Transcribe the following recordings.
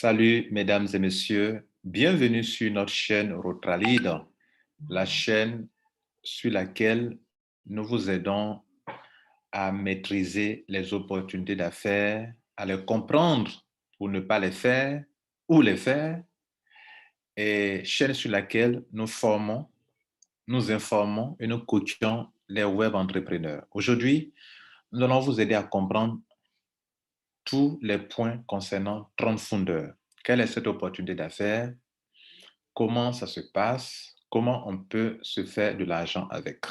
Salut mesdames et messieurs, bienvenue sur notre chaîne Rotralide, la chaîne sur laquelle nous vous aidons à maîtriser les opportunités d'affaires, à les comprendre pour ne pas les faire ou les faire, et chaîne sur laquelle nous formons, nous informons et nous coachons les web entrepreneurs. Aujourd'hui, nous allons vous aider à comprendre tous les points concernant 30 fondeurs. Quelle est cette opportunité d'affaires? Comment ça se passe? Comment on peut se faire de l'argent avec?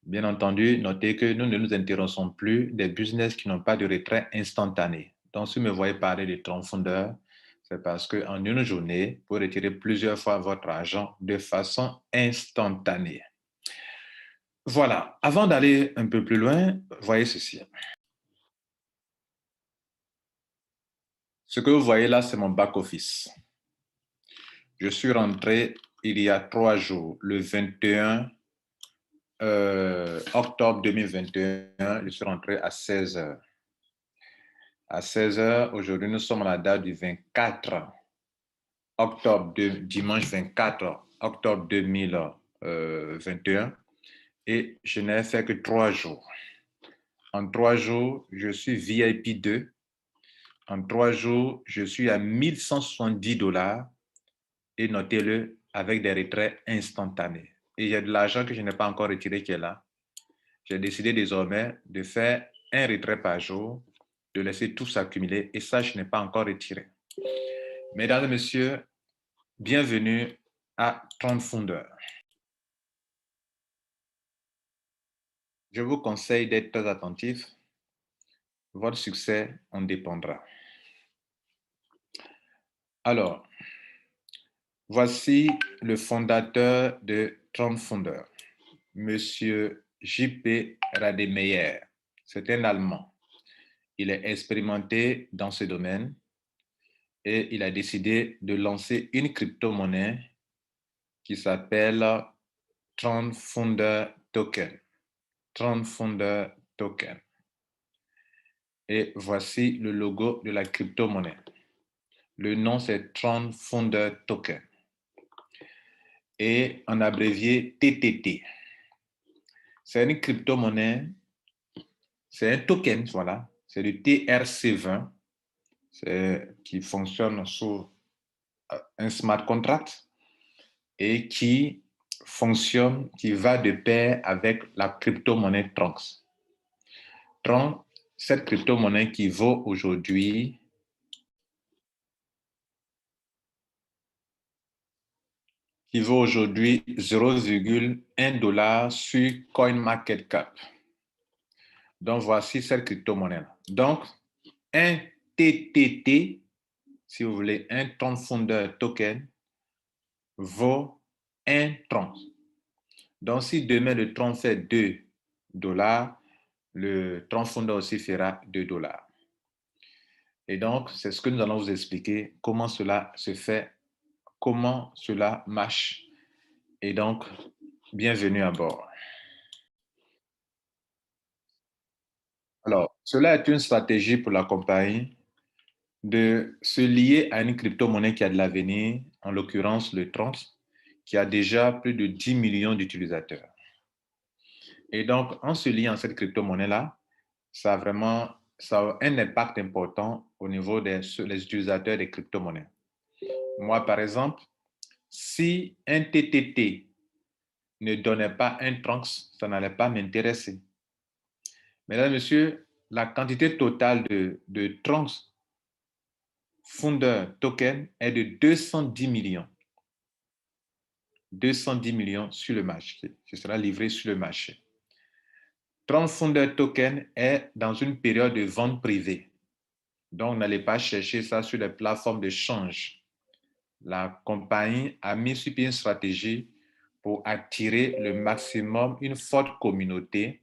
Bien entendu, notez que nous ne nous intéressons plus des business qui n'ont pas de retrait instantané. Donc, si vous me voyez parler de 30 fondeurs, c'est parce qu'en une journée, vous retirez plusieurs fois votre argent de façon instantanée. Voilà. Avant d'aller un peu plus loin, voyez ceci. Ce que vous voyez là, c'est mon back-office. Je suis rentré il y a 3 jours, le 21 octobre 2021, je suis rentré à 16 h. À 16 h, aujourd'hui, nous sommes à la date du 24 octobre, dimanche 24 octobre 2021, et je n'ai fait que 3 jours. En 3 jours, je suis VIP 2. En 3 jours, je suis à 1170 $ et notez-le, avec des retraits instantanés. Et il y a de l'argent que je n'ai pas encore retiré qui est là. J'ai décidé désormais de faire un retrait par jour, de laisser tout s'accumuler, et ça, je n'ai pas encore retiré. Mesdames et messieurs, bienvenue à 30 fondeurs. Je vous conseille d'être très attentif. Votre succès en dépendra. Alors, voici le fondateur de 30 fondeurs, Monsieur J.P. Rademeyer. C'est un Allemand. Il est expérimenté dans ce domaine et il a décidé de lancer une crypto-monnaie qui s'appelle 30 Founder Token. 30 Founder Token. Et voici le logo de la crypto-monnaie. Le nom, c'est 30 Founder Token. Et en abrévié TTT. C'est une crypto-monnaie, c'est un token, voilà. C'est du TRC20 qui fonctionne sur un smart contract et qui fonctionne, qui va de pair avec la crypto-monnaie Tronx. Tronx, cette crypto-monnaie qui vaut aujourd'hui 0,1 $ sur CoinMarketCap. Donc, voici cette crypto-monnaie. Donc, un TTT, si vous voulez, un Tron Founder Token, vaut 1 Tron. Donc, si demain le Tron fait 2 $, le Tron Founder aussi fera 2 $. Et donc, c'est ce que nous allons vous expliquer, comment cela se fait, comment cela marche. Et donc, bienvenue à bord. Alors, cela est une stratégie pour la compagnie de se lier à une crypto-monnaie qui a de l'avenir, en l'occurrence le Tron, qui a déjà plus de 10 millions d'utilisateurs. Et donc, en se liant à cette crypto-monnaie-là, ça a un impact important au niveau des utilisateurs des crypto-monnaies. Moi, par exemple, si un TTT ne donnait pas un Tronx, ça n'allait pas m'intéresser. Mesdames et messieurs, la quantité totale de Tronx Founder Token est de 210 millions. 210 millions sur le marché, qui sera livré sur le marché. Tron Founder Token est dans une période de vente privée. Donc, n'allez pas chercher ça sur les plateformes de change. La compagnie a mis sur pied une stratégie pour attirer le maximum une forte communauté.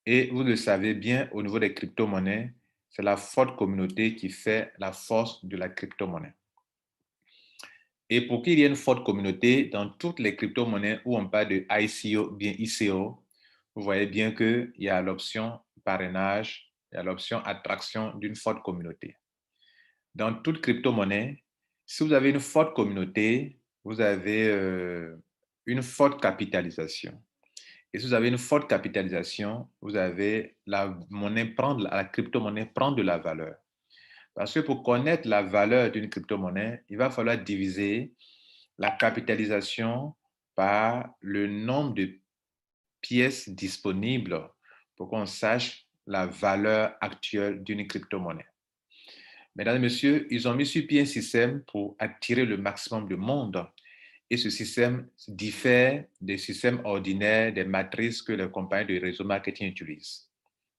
Et vous le savez bien, au niveau des crypto-monnaies, c'est la forte communauté qui fait la force de la crypto-monnaie. Et pour qu'il y ait une forte communauté, dans toutes les crypto-monnaies où on parle de ICO, bien ICO, vous voyez bien qu'il y a l'option parrainage, il y a l'option attraction d'une forte communauté. dans toute crypto-monnaie, si vous avez une forte communauté, vous avez une forte capitalisation. Et si vous avez une forte capitalisation, vous avez la monnaie la crypto-monnaie prend de la valeur. Parce que pour connaître la valeur d'une crypto-monnaie, il va falloir diviser la capitalisation par le nombre de pièces disponibles pour qu'on sache la valeur actuelle d'une crypto-monnaie. Mesdames et messieurs, ils ont mis sur pied un système pour attirer le maximum de monde. Et ce système diffère des systèmes ordinaires, des matrices que les compagnies de réseau marketing utilisent.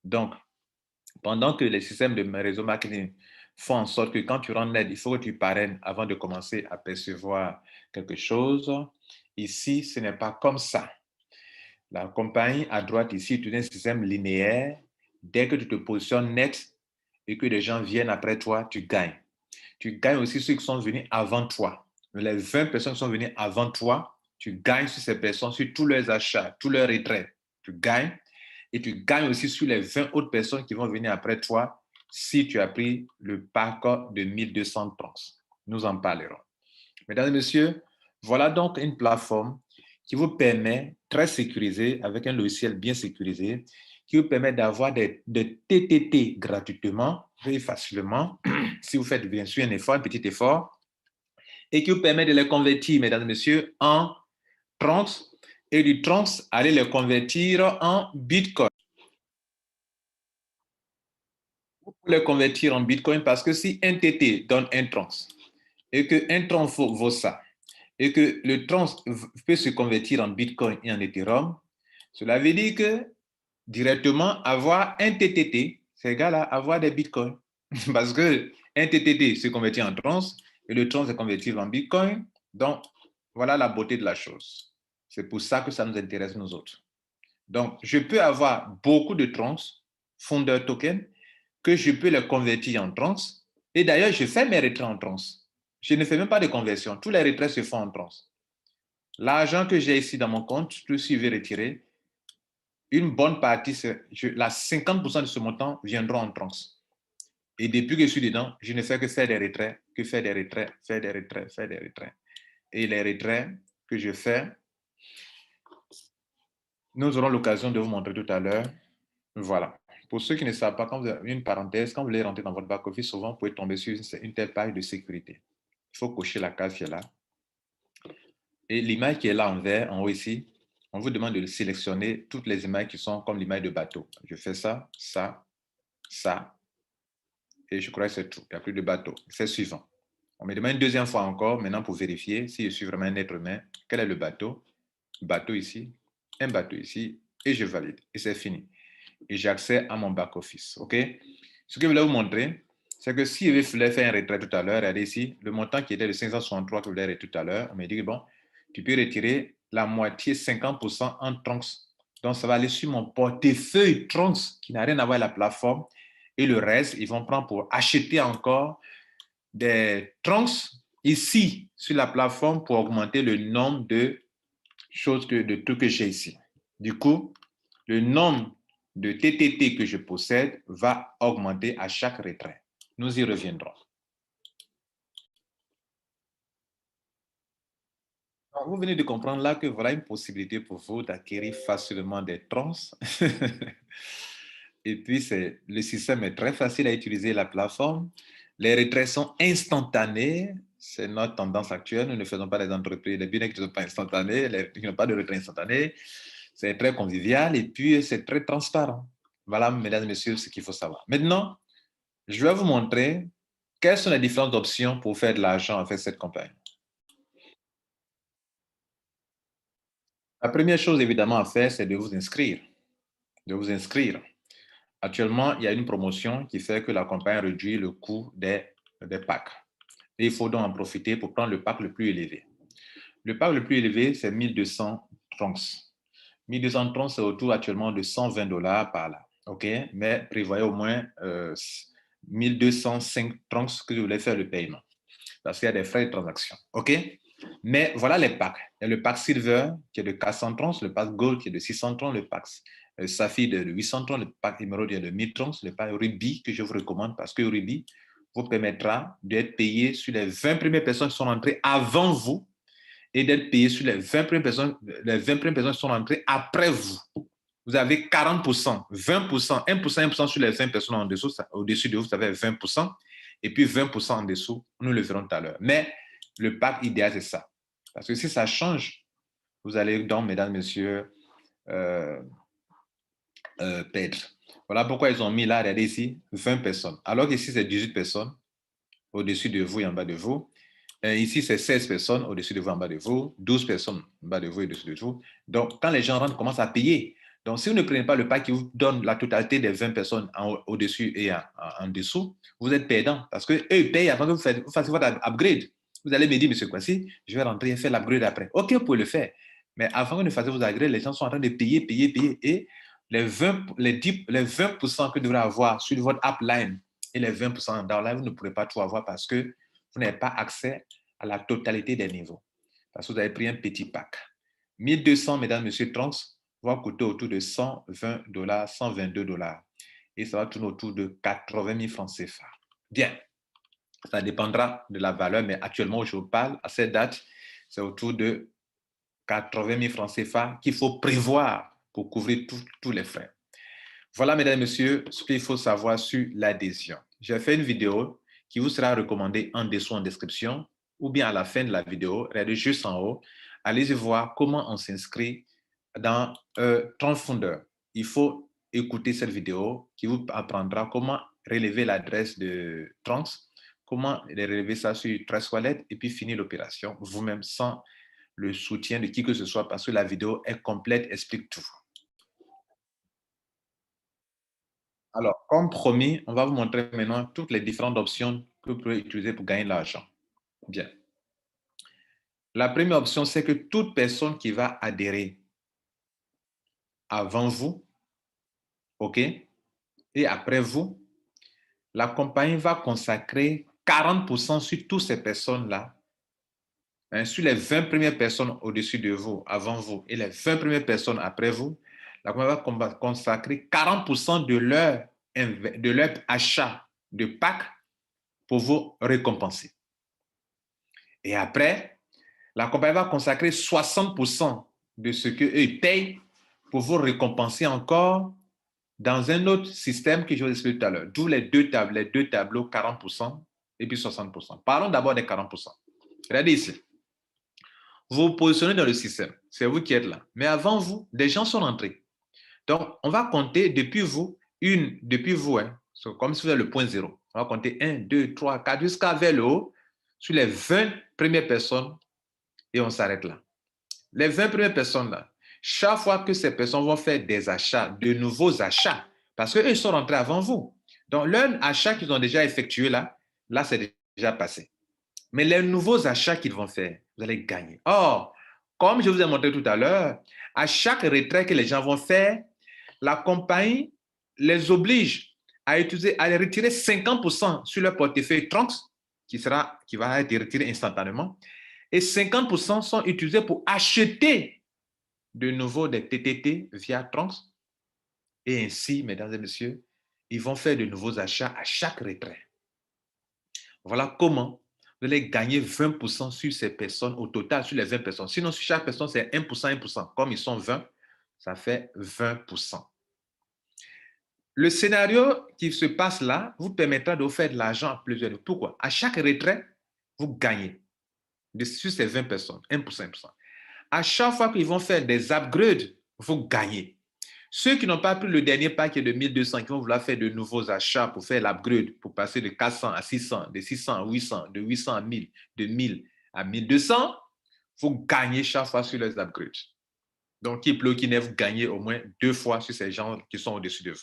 Donc, pendant que les systèmes de réseau marketing font en sorte que quand tu rentres net, il faut que tu parraines avant de commencer à percevoir quelque chose, ici, ce n'est pas comme ça. La compagnie à droite ici, tu as un système linéaire. Dès que tu te positionnes net et que les gens viennent après toi, tu gagnes. Tu gagnes aussi ceux qui sont venus avant toi. Les 20 personnes qui sont venues avant toi, tu gagnes sur ces personnes, sur tous leurs achats, tous leurs retraits. Tu gagnes. Et tu gagnes aussi sur les 20 autres personnes qui vont venir après toi si tu as pris le pack de 1200 trans. Nous en parlerons. Mesdames et messieurs, voilà donc une plateforme qui vous permet, très sécurisée, avec un logiciel bien sécurisé, qui vous permet d'avoir des TTT gratuitement, très facilement, si vous faites bien sûr un effort, un petit effort, et qui vous permet de les convertir, mesdames et messieurs, en trans, et du trans, allez les convertir en Bitcoin. Vous pouvez les convertir en Bitcoin parce que si un TT donne un trans, et que un trans vaut ça, et que le trans peut se convertir en Bitcoin et en Ethereum, cela veut dire que directement, avoir un TTT, c'est égal à avoir des Bitcoins. Parce que un TTT se convertit en trans et le trans se convertit en Bitcoin. Donc, voilà la beauté de la chose. C'est pour ça que ça nous intéresse, nous autres. Donc, je peux avoir beaucoup de trans, founder token, que je peux les convertir en trans. Et d'ailleurs, je fais mes retraits en trans. Je ne fais même pas de conversion. Tous les retraits se font en trans. L'argent que j'ai ici dans mon compte, tout si je vais retirer, une bonne partie, la 50% de ce montant viendront en trans. Et depuis que je suis dedans, je ne fais que faire des retraits, que faire des retraits, faire des retraits, faire des retraits. Et les retraits que je fais, nous aurons l'occasion de vous montrer tout à l'heure. Voilà. Pour ceux qui ne savent pas, quand vous avez une parenthèse, quand vous voulez rentrer dans votre back-office, souvent, vous pouvez tomber sur une telle page de sécurité. Il faut cocher la case qui est là. Et l'image qui est là en vert, en haut ici, on vous demande de sélectionner toutes les images qui sont comme l'image de bateau. Je fais ça, ça, ça, et je crois que c'est tout. Il n'y a plus de bateau. C'est suivant. On me demande une deuxième fois encore, maintenant pour vérifier si je suis vraiment un être humain, quel est le bateau? Bateau ici, un bateau ici, et je valide. Et c'est fini. Et j'ai accès à mon back-office. OK? Ce que je voulais vous montrer, c'est que si je voulais faire un retrait tout à l'heure, regardez ici, le montant qui était de 563 que je voulais retirer tout à l'heure, on m'a dit, bon, tu peux retirer la moitié, 50% en trunks. Donc, ça va aller sur mon portefeuille trunks qui n'a rien à voir avec la plateforme. Et le reste, ils vont prendre pour acheter encore des trunks ici sur la plateforme pour augmenter le nombre de choses de tout que j'ai ici. Du coup, le nombre de TTT que je possède va augmenter à chaque retrait. Nous y reviendrons. Donc, vous venez de comprendre là que voilà une possibilité pour vous d'acquérir facilement des trans. Et puis, le système est très facile à utiliser, la plateforme. Les retraits sont instantanés. C'est notre tendance actuelle. Nous ne faisons pas des entreprises, les billets qui ne sont pas instantanés, qui n'ont pas de retrait instantané. C'est très convivial et puis c'est très transparent. Voilà, mesdames et messieurs, ce qu'il faut savoir. Maintenant, je vais vous montrer quelles sont les différentes options pour faire de l'argent avec cette compagnie. La première chose, évidemment, à faire, c'est de vous inscrire. De vous inscrire. Actuellement, il y a une promotion qui fait que la compagnie réduit le coût des packs. Et il faut donc en profiter pour prendre le pack le plus élevé. Le pack le plus élevé, c'est 1200 trunks. 1200 trunks, c'est autour actuellement de 120 dollars par là. OK? Mais prévoyez au moins 1205 trunks que vous voulez faire le paiement. Parce qu'il y a des frais de transaction. OK? Mais voilà les packs. Il y a le pack Silver qui est de 400 trons, le pack Gold qui est de 600 trons, le pack Saphir de 800 trons, le pack Emerald qui est de 1000 trons, le pack Ruby que je vous recommande parce que Ruby, vous permettra d'être payé sur les 20 premières personnes qui sont entrées avant vous et d'être payé sur les 20 premières personnes qui sont entrées après vous. Vous avez 40%, 20%, 1%, 1% sur les 20 personnes en dessous, au-dessus de vous, vous avez 20%, et puis 20% en dessous, nous le verrons tout à l'heure. Mais le pack idéal, c'est ça. Parce que si ça change, vous allez donc, mesdames, messieurs, perdre. Voilà pourquoi ils ont mis là, regardez ici, 20 personnes. Alors qu'ici, c'est 18 personnes au-dessus de vous et en bas de vous. Ici, c'est 16 personnes au-dessus de vous, en bas de vous, 12 personnes en bas de vous et au-dessus de vous. Donc, quand les gens rentrent, commencent à payer. Donc, si vous ne prenez pas le pack qui vous donne la totalité des 20 personnes au-dessus et en dessous, vous êtes perdant parce qu'eux, ils payent avant que vous fassiez votre upgrade. Vous allez me dire, monsieur Kwasi, je vais rentrer et faire l'upgrade après. OK, vous pouvez le faire. Mais avant que vous ne fassiez vos upgrades, les gens sont en train de payer, payer, payer. Et les 20% que vous devrez avoir sur votre upline et les 20% en downline, vous ne pourrez pas tout avoir parce que vous n'avez pas accès à la totalité des niveaux. Parce que vous avez pris un petit pack. 1200, mesdames, messieurs, trans va coûter autour de $120, $122. Et ça va tourner autour de 80 000 francs CFA. Bien. Ça dépendra de la valeur, mais actuellement, où je vous parle, à cette date, c'est autour de 80 000 francs CFA qu'il faut prévoir pour couvrir tous les frais. Voilà, mesdames et messieurs, ce qu'il faut savoir sur l'adhésion. J'ai fait une vidéo qui vous sera recommandée en dessous en description ou bien à la fin de la vidéo, regardez juste en haut, allez-y voir comment on s'inscrit dans Transfounder. Il faut écouter cette vidéo qui vous apprendra comment relever l'adresse de Trans, comment relever ça sur Trustwallet et puis finir l'opération vous-même sans le soutien de qui que ce soit parce que la vidéo est complète, explique tout. Alors, comme promis, on va vous montrer maintenant toutes les différentes options que vous pouvez utiliser pour gagner de l'argent. Bien. La première option, c'est que toute personne qui va adhérer avant vous, OK, et après vous, la compagnie va consacrer 40% sur toutes ces personnes-là, hein, sur les 20 premières personnes au-dessus de vous, avant vous, et les 20 premières personnes après vous, la compagnie va consacrer 40% de leur achat de pack pour vous récompenser. Et après, la compagnie va consacrer 60% de ce qu'eux payent pour vous récompenser encore dans un autre système que je vous explique tout à l'heure. D'où les deux tableaux, 40% et puis 60%. Parlons d'abord des 40%. Regardez ici. Vous vous positionnez dans le système. C'est vous qui êtes là. Mais avant vous, des gens sont entrés. Donc, on va compter depuis vous, hein, comme si vous êtes le point zéro. On va compter 1, 2, 3, 4, jusqu'à vers le haut, sur les 20 premières personnes, et on s'arrête là. Les 20 premières personnes là, chaque fois que ces personnes vont faire des achats, de nouveaux achats, parce qu'eux, ils sont rentrés avant vous. Donc, leur achat qu'ils ont déjà effectué là, c'est déjà passé. Mais les nouveaux achats qu'ils vont faire, vous allez gagner. Or, comme je vous ai montré tout à l'heure, à chaque retrait que les gens vont faire, la compagnie les oblige à retirer 50% sur leur portefeuille Trunks, qui va être retiré instantanément, et 50% sont utilisés pour acheter de nouveau des TTT via Trunks. Et ainsi, mesdames et messieurs, ils vont faire de nouveaux achats à chaque retrait. Voilà comment vous allez gagner 20% sur ces personnes au total, sur les 20 personnes. Sinon, sur chaque personne, c'est 1%, 1%. Comme ils sont 20, ça fait 20%. Le scénario qui se passe là vous permettra de vous faire de l'argent à plusieurs. Pourquoi? À chaque retrait, vous gagnez sur ces 20 personnes, 1%, 1%. À chaque fois qu'ils vont faire des upgrades, vous gagnez. Ceux qui n'ont pas pris le dernier pack de 1200, qui vont vouloir faire de nouveaux achats pour faire l'upgrade, pour passer de 400 à 600, de 600 à 800, de 800 à 1000, de 1000 à 1200, vous gagnez chaque fois sur les upgrades. Donc, qui pleut, qui neige, vous gagnez au moins 2 fois sur ces gens qui sont au-dessus de vous.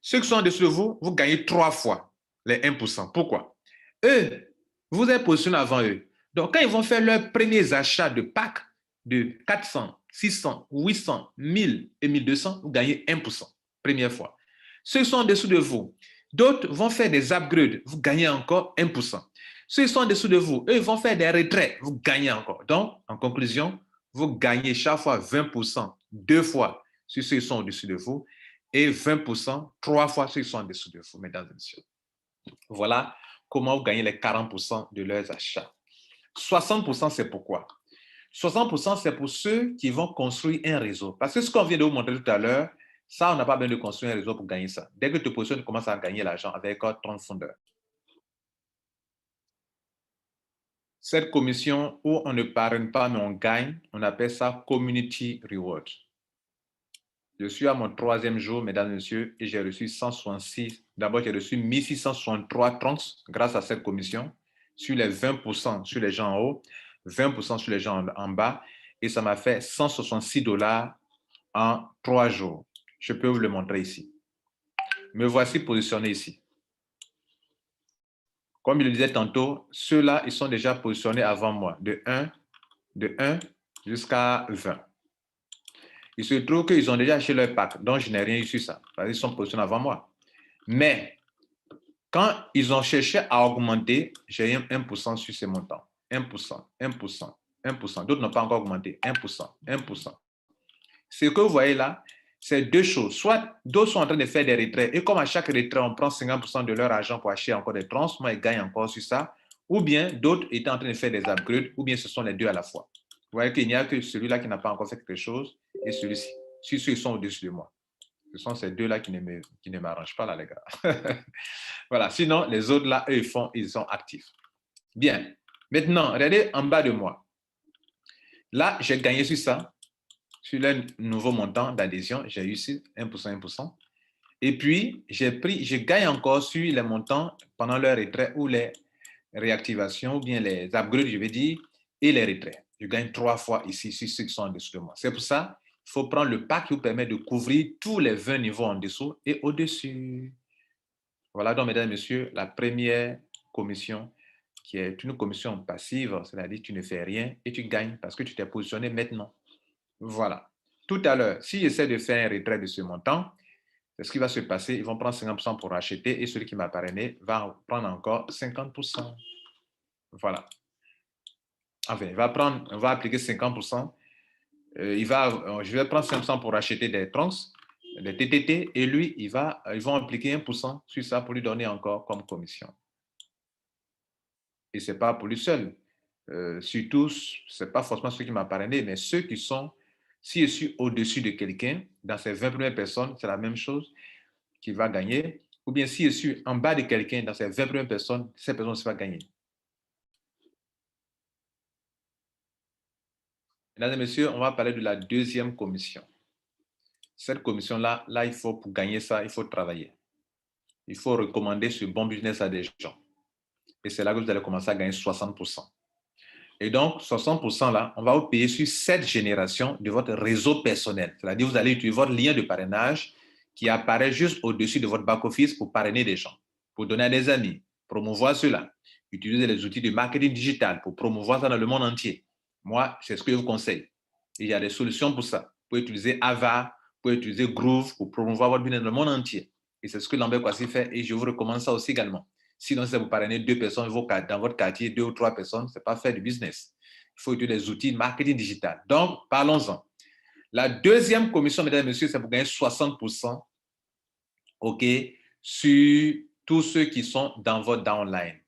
Ceux qui sont au-dessus de vous, vous gagnez 3 fois les 1%. Pourquoi? Eux, vous êtes positionné avant eux. Donc, quand ils vont faire leurs premiers achats de packs de 400, 600, 800, 1000 et 1200, vous gagnez 1%. Première fois. Ceux qui sont en dessous de vous, d'autres vont faire des upgrades, vous gagnez encore 1%. Ceux qui sont en dessous de vous, eux vont faire des retraits, vous gagnez encore. Donc, en conclusion, vous gagnez chaque fois 20%, 2 fois sur ceux qui sont au-dessus de vous et 20%, 3 fois ceux qui sont en dessous de vous, mesdames et messieurs. Voilà comment vous gagnez les 40% de leurs achats. 60%, c'est pourquoi? 60%, c'est pour ceux qui vont construire un réseau. Parce que ce qu'on vient de vous montrer tout à l'heure, ça, on n'a pas besoin de construire un réseau pour gagner ça. Dès que tu te positionnes, tu commences à gagner l'argent avec 30 fondeurs. Cette commission où on ne parraine pas, mais on gagne, on appelle ça Community Reward. Je suis à mon 3e jour, mesdames et messieurs, et j'ai reçu 166. D'abord, j'ai reçu 1663 trunks grâce à cette commission sur les 20% sur les gens en haut, 20% sur les gens en bas, et ça m'a fait 166 $ en 3 jours. Je peux vous le montrer ici. Me voici positionné ici. Comme je le disais tantôt, ceux-là, ils sont déjà positionnés avant moi, de 1 jusqu'à 20. Il se trouve qu'ils ont déjà acheté leur pack, donc je n'ai rien eu sur ça, parce qu'ils sont positionnés avant moi. Mais quand ils ont cherché à augmenter, j'ai eu 1% sur ces montants. 1%, 1%, 1%. D'autres n'ont pas encore augmenté. 1%, 1%. Ce que vous voyez là, c'est deux choses. Soit d'autres sont en train de faire des retraits, et comme à chaque retrait, on prend 50% de leur argent pour acheter encore des trans, moi, ils gagnent encore sur ça. Ou bien d'autres étaient en train de faire des upgrades, ou bien ce sont les deux à la fois. Vous voyez qu'il n'y a que celui-là qui n'a pas encore fait quelque chose, et celui-ci. Si ceux sont au-dessus de moi. Ce sont ces deux-là qui ne m'arrangent pas, là, les gars. Voilà. Sinon, les autres, là, eux, ils sont actifs. Bien. Maintenant, regardez en bas de moi. Là, j'ai gagné sur ça. Sur le nouveau montant d'adhésion, j'ai eu 1%, 1%. Et puis, je gagne encore sur les montants pendant le retrait ou les réactivations, ou bien les upgrades, je vais dire, et les retraits. Je gagne 3 fois ici sur ceux qui sont en dessous de moi. C'est pour ça qu'il faut prendre le pack qui vous permet de couvrir tous les 20 niveaux en dessous et au-dessus. Voilà donc, mesdames et messieurs, la première commission qui est une commission passive, c'est-à-dire que tu ne fais rien et tu gagnes parce que tu t'es positionné maintenant. Voilà. Tout à l'heure, si j'essaie de faire un retrait de ce montant, c'est ce qui va se passer. Ils vont prendre 50% pour acheter et celui qui m'a parrainé va prendre encore 50%. Voilà. Enfin, on va appliquer 50%. Je vais prendre 5% pour acheter des trunks, des TTT, et lui, ils vont appliquer 1% sur ça pour lui donner encore comme commission. Et ce n'est pas pour lui seul. Surtout, ce n'est pas forcément ceux qui m'ont parrainé, mais ceux qui sont, si je suis au-dessus de quelqu'un, dans ces 20 premières personnes, c'est la même chose qui va gagner. Ou bien si je suis en bas de quelqu'un, dans ces 20 premières personnes, cette personne va gagner. Mesdames et messieurs, on va parler de la deuxième commission. Cette commission-là, il faut, pour gagner ça, il faut travailler. Il faut recommander ce bon business à des gens. Et c'est là que vous allez commencer à gagner 60%. Et donc, 60% là, on va vous payer sur 7 générations de votre réseau personnel. C'est-à-dire, vous allez utiliser votre lien de parrainage qui apparaît juste au-dessus de votre back-office pour parrainer des gens, pour donner à des amis, promouvoir cela. Utilisez les outils de marketing digital pour promouvoir ça dans le monde entier. Moi, c'est ce que je vous conseille. Il y a des solutions pour ça. Vous pouvez utiliser Ava, vous pouvez utiliser Groove pour promouvoir votre business dans le monde entier. Et c'est ce que Lambert Kwasi fait et je vous recommande ça aussi également. Sinon, si vous parrainez 2 personnes dans votre quartier, 2 ou 3 personnes, ce n'est pas faire du business. Il faut utiliser des outils de marketing digital. Donc, parlons-en. La deuxième commission, mesdames et messieurs, c'est pour gagner 60%, OK, sur tous ceux qui sont dans votre downline.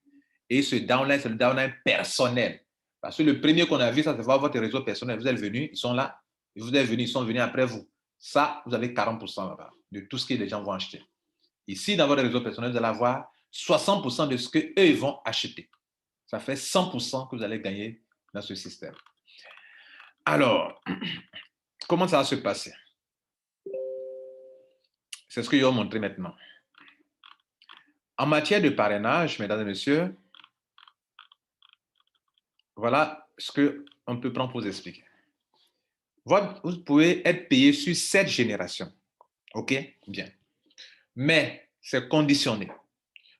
Et ce downline, c'est le downline personnel. Parce que le premier qu'on a vu, ça, c'est votre réseau personnel. Vous êtes venus, ils sont là. Vous êtes venus, ils sont venus après vous. Ça, vous avez 40% là-bas de tout ce que les gens vont acheter. Ici, dans votre réseau personnel, vous allez avoir 60% de ce qu'eux vont acheter. Ça fait 100% que vous allez gagner dans ce système. Alors, comment ça va se passer? C'est ce que je vais vous montrer maintenant. En matière de parrainage, mesdames et messieurs, voilà ce qu'on peut prendre pour vous expliquer. Vous pouvez être payé sur 7 générations. OK? Bien. Mais c'est conditionné.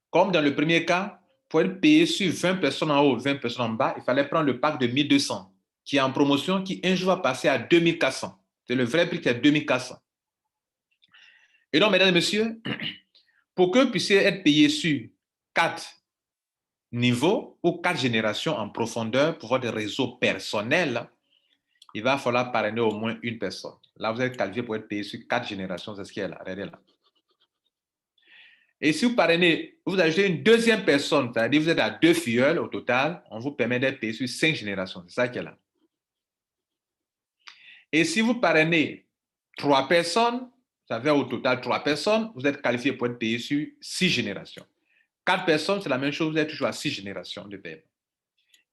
Comme dans le premier cas, pour être payé sur 20 personnes en haut, 20 personnes en bas, il fallait prendre le pack de 1200 qui est en promotion, qui un jour va passer à 2400. C'est le vrai prix qui est 2400. Et donc, mesdames et messieurs, pour que vous puissiez être payé sur 4 niveaux ou 4 générations en profondeur pour votre réseau personnel, il va falloir parrainer au moins une personne. Là, vous êtes qualifié pour être payé sur 4 générations, c'est ce qui est là. Regardez là. Et si vous parrainez, vous ajoutez une deuxième personne, c'est-à-dire vous êtes à 2 filleuls au total, on vous permet d'être payé sur 5 générations. C'est ça qui est là. Et si vous parrainez 3 personnes, ça fait au total 3 personnes, vous êtes qualifié pour être payé sur 6 générations. 4 personnes, c'est la même chose, vous êtes toujours à 6 générations de paiement.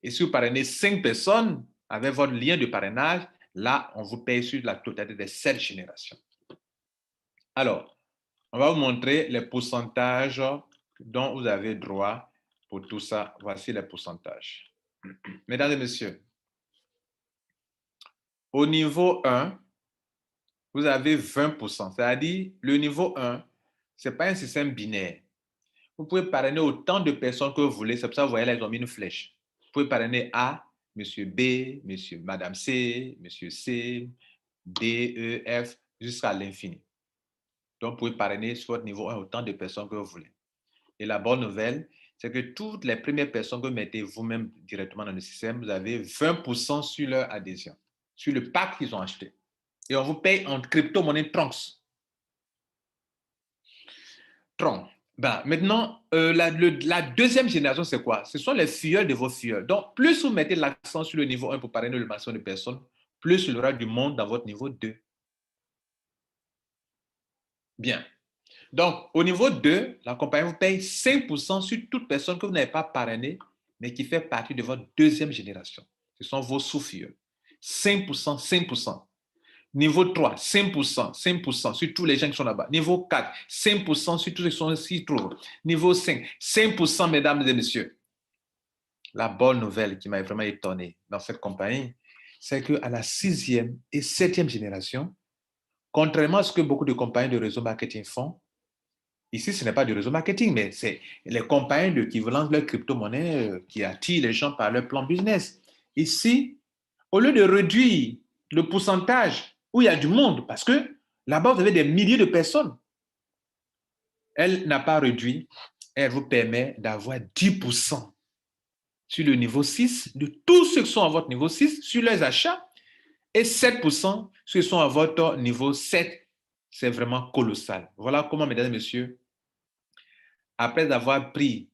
Et si vous parrainez 5 personnes avec votre lien de parrainage, là, on vous paye sur la totalité des 7 générations. Alors, on va vous montrer les pourcentages dont vous avez droit pour tout ça. Voici les pourcentages. Mesdames et messieurs, au niveau 1, vous avez 20%. C'est-à-dire, le niveau 1, ce n'est pas un système binaire. Vous pouvez parrainer autant de personnes que vous voulez. C'est pour ça que vous voyez là, ils ont mis une flèche. Vous pouvez parrainer A, Monsieur B, Madame C, Monsieur C, D, E, F, jusqu'à l'infini. Donc, vous pouvez parrainer sur votre niveau 1 autant de personnes que vous voulez. Et la bonne nouvelle, c'est que toutes les premières personnes que vous mettez vous-même directement dans le système, vous avez 20% sur leur adhésion, sur le pack qu'ils ont acheté. Et on vous paye en crypto-monnaie Tronx. Tron. Ben, maintenant, la deuxième génération, c'est quoi? Ce sont les filleuls de vos filleuls. Donc, plus vous mettez l'accent sur le niveau 1 pour parrainer le maximum de personnes, plus il y aura du monde dans votre niveau 2. Bien. Donc, au niveau 2, la compagnie vous paye 5% sur toute personne que vous n'avez pas parrainée, mais qui fait partie de votre deuxième génération. Ce sont vos sous-filleuls. 5%, 5%. Niveau 3, 5%, 5% sur tous les gens qui sont là-bas. Niveau 4, 5% sur tous ceux qui sont ici. Niveau 5, 5%, mesdames et messieurs. La bonne nouvelle qui m'a vraiment étonné dans cette compagnie, c'est qu'à la 6e et 7e génération, contrairement à ce que beaucoup de compagnies de réseau marketing font, ici, ce n'est pas du réseau marketing, mais c'est les compagnies qui lancent leur crypto-monnaie qui attirent les gens par leur plan business. Ici, au lieu de réduire le pourcentage où il y a du monde, parce que là-bas, vous avez des milliers de personnes, elle n'a pas réduit, elle vous permet d'avoir 10% sur le niveau 6 de tous ceux qui sont à votre niveau 6 sur leurs achats et 7% ceux qui sont à votre niveau 7. C'est vraiment colossal. Voilà comment, mesdames et messieurs, après avoir pris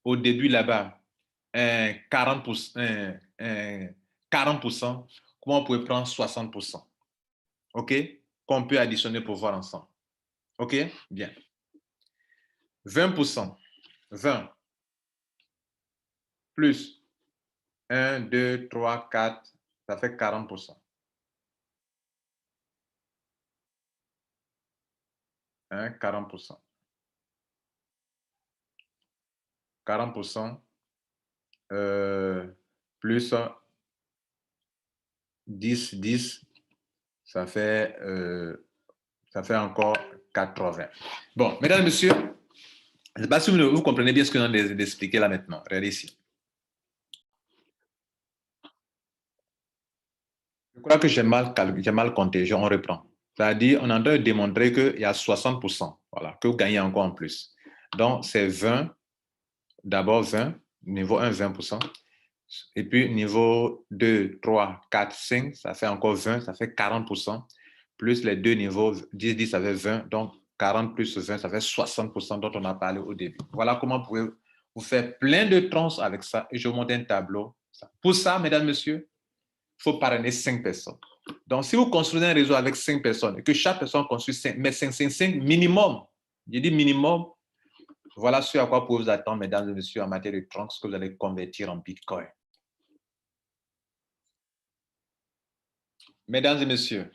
au début là-bas 40%, 40%, comment on peut prendre 60%? OK? Qu'on peut additionner pour voir ensemble. OK? Bien. 20%. 20 plus 1, 2, 3, 4, ça fait 40%. 40%. 40% plus 10, 10, ça fait encore 80. Bon, mesdames et messieurs, je ne sais pas si vous comprenez bien ce que je viens d'expliquer là maintenant. Regardez ici. Je crois que j'ai mal compté. On reprend. C'est-à-dire, on est en train de démontrer qu'il y a 60%, voilà, que vous gagnez encore en plus. Donc, c'est 20, d'abord 20, niveau 1, 20%. Et puis, niveau 2, 3, 4, 5, ça fait encore 20, ça fait 40%. Plus les deux niveaux, 10, 10, ça fait 20. Donc, 40 plus 20, ça fait 60% dont on a parlé au début. Voilà comment vous pouvez vous faire plein de trans avec ça. Et je vous montre un tableau. Pour ça, mesdames, messieurs, il faut parrainer 5 personnes. Donc, si vous construisez un réseau avec 5 personnes et que chaque personne construit 5, mais 5 minimum, je dis minimum, voilà ce à quoi vous pouvez vous attendre, mesdames et messieurs, en matière de trans que vous allez convertir en Bitcoin. Mesdames et messieurs,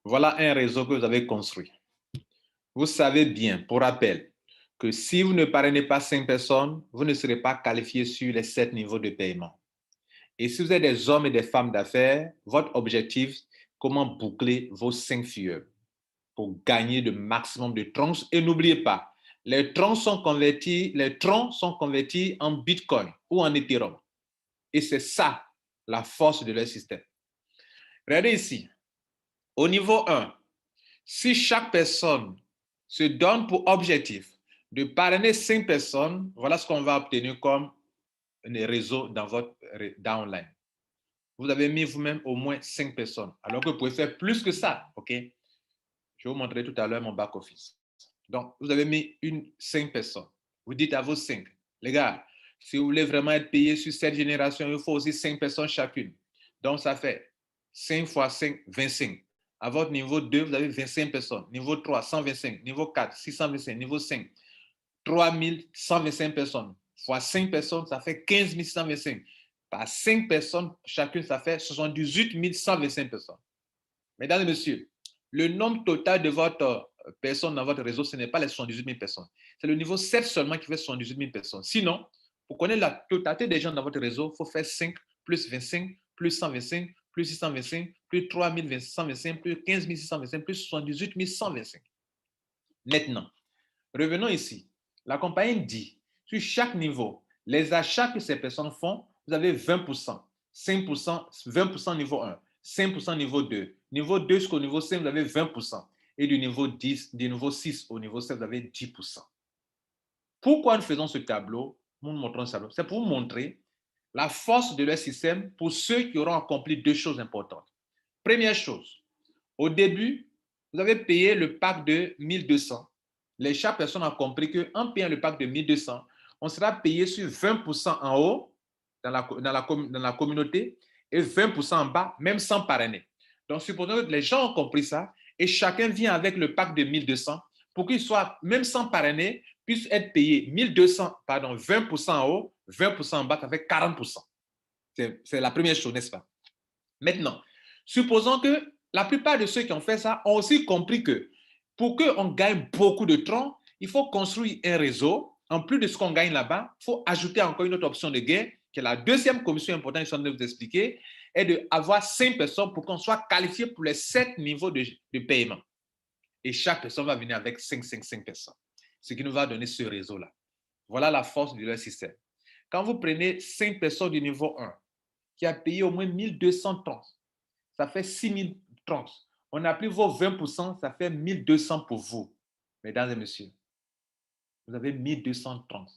voilà un réseau que vous avez construit. Vous savez bien, pour rappel, que si vous ne parrainez pas 5 personnes, vous ne serez pas qualifié sur les 7 niveaux de paiement. Et si vous êtes des hommes et des femmes d'affaires, votre objectif, comment boucler vos 5 filleuls pour gagner le maximum de troncs. Et n'oubliez pas, les troncs sont convertis en Bitcoin ou en Ethereum. Et c'est ça la force de leur système. Regardez ici. Au niveau 1, si chaque personne se donne pour objectif de parrainer 5 personnes, voilà ce qu'on va obtenir comme un réseau dans votre downline. Vous avez mis vous-même au moins 5 personnes, alors que vous pouvez faire plus que ça. OK? Je vais vous montrer tout à l'heure mon back-office. Donc, vous avez mis 5 personnes. Vous dites à vos 5, les gars, si vous voulez vraiment être payé sur cette génération, il faut aussi 5 personnes chacune. Donc, ça fait 5 fois 5, 25. À votre niveau 2, vous avez 25 personnes. Niveau 3, 125. Niveau 4, 625. Niveau 5, 3125 personnes. Fois 5 personnes, ça fait 15 625. Par 5 personnes, chacune, ça fait 78 125 personnes. Mesdames et messieurs, le nombre total de votre personnes dans votre réseau, ce n'est pas les 78 000 personnes. C'est le niveau 7 seulement qui fait 78 000 personnes. Sinon, pour connaître la totalité des gens dans votre réseau, il faut faire 5 plus 25 plus 125 plus 625 plus 3 125 plus 15 625 plus 78 125. Maintenant, revenons ici. La compagnie dit, sur chaque niveau, les achats que ces personnes font, vous avez 20%, 5%, 20% niveau 1, 5% niveau 2. Niveau 2 jusqu'au niveau 5, vous avez 20%. Et du niveau 10, du niveau 6 au niveau 7, vous avez 10%. Pourquoi nous faisons ce tableau? Nous montrons ce tableau. C'est pour vous montrer la force de leur système pour ceux qui auront accompli deux choses importantes. Première chose, au début, vous avez payé le pack de 1200. Chaque personne a compris qu'en payant le pack de 1200, on sera payé sur 20% en haut dans la communauté et 20% en bas, même sans parrainer. Donc, supposons que les gens ont compris ça et chacun vient avec le pack de 1200 pour qu'il soit, même sans parrainer, puisse être payé 1200, pardon, 20% en haut, 20% en bas, ça fait 40%. C'est la première chose, n'est-ce pas? Maintenant, supposons que la plupart de ceux qui ont fait ça ont aussi compris que pour qu'on gagne beaucoup de troncs, il faut construire un réseau. En plus de ce qu'on gagne là-bas, il faut ajouter encore une autre option de gain, qui est la deuxième commission importante que je suis en train de vous expliquer, est d'avoir 5 personnes pour qu'on soit qualifié pour les 7 niveaux de paiement. Et chaque personne va venir avec 5 personnes, ce qui nous va donner ce réseau-là. Voilà la force de leur système. Quand vous prenez 5 personnes du niveau 1, qui a payé au moins 1200 troncs, ça fait 6000 troncs. On applique vos 20%, ça fait 1200 pour vous. Mesdames et messieurs, vous avez 1200 troncs.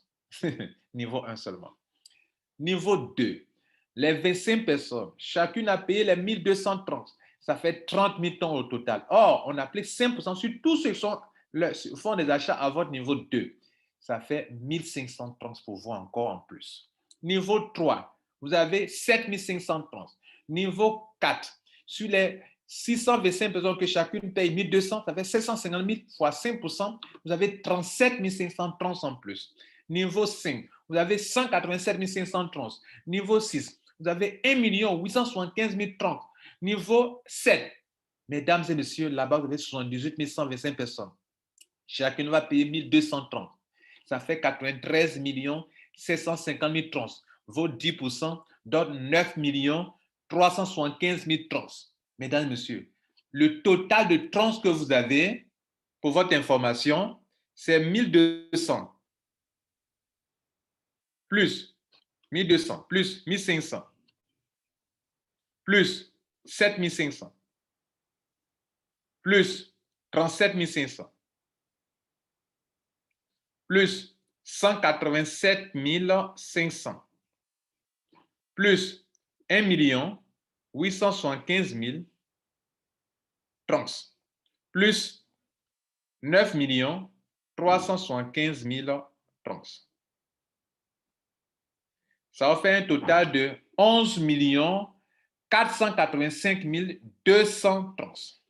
Niveau 1 seulement. Niveau 2, les 25 personnes, chacune a payé les 1200 troncs. Ça fait 30 000 troncs au total. Or, on applique 5% sur tous ceux qui font des achats à votre niveau 2. Ça fait 1500 troncs pour vous encore en plus. Niveau 3, vous avez 7500 troncs. Niveau 4, sur les 625 personnes que chacune paye 1200, ça fait 750 000 fois 5%, vous avez 37 500 troncs en plus. Niveau 5, vous avez 187 500 troncs. Niveau 6, vous avez 1 875 000 troncs. Niveau 7, mesdames et messieurs, là-bas, vous avez 78 125 personnes. Chacune va payer 1200 troncs. Ça fait 93 750 000 troncs. Vos 10% donnent 9 375 000 troncs. Mesdames et messieurs, le total de troncs que vous avez, pour votre information, c'est 1200 plus 1200 plus 1500 plus 7500 plus 37 500 plus 187 500 plus 1 875 000 troncs plus 9 375 000 troncs. Ça va faire un total de 11 485 200 troncs.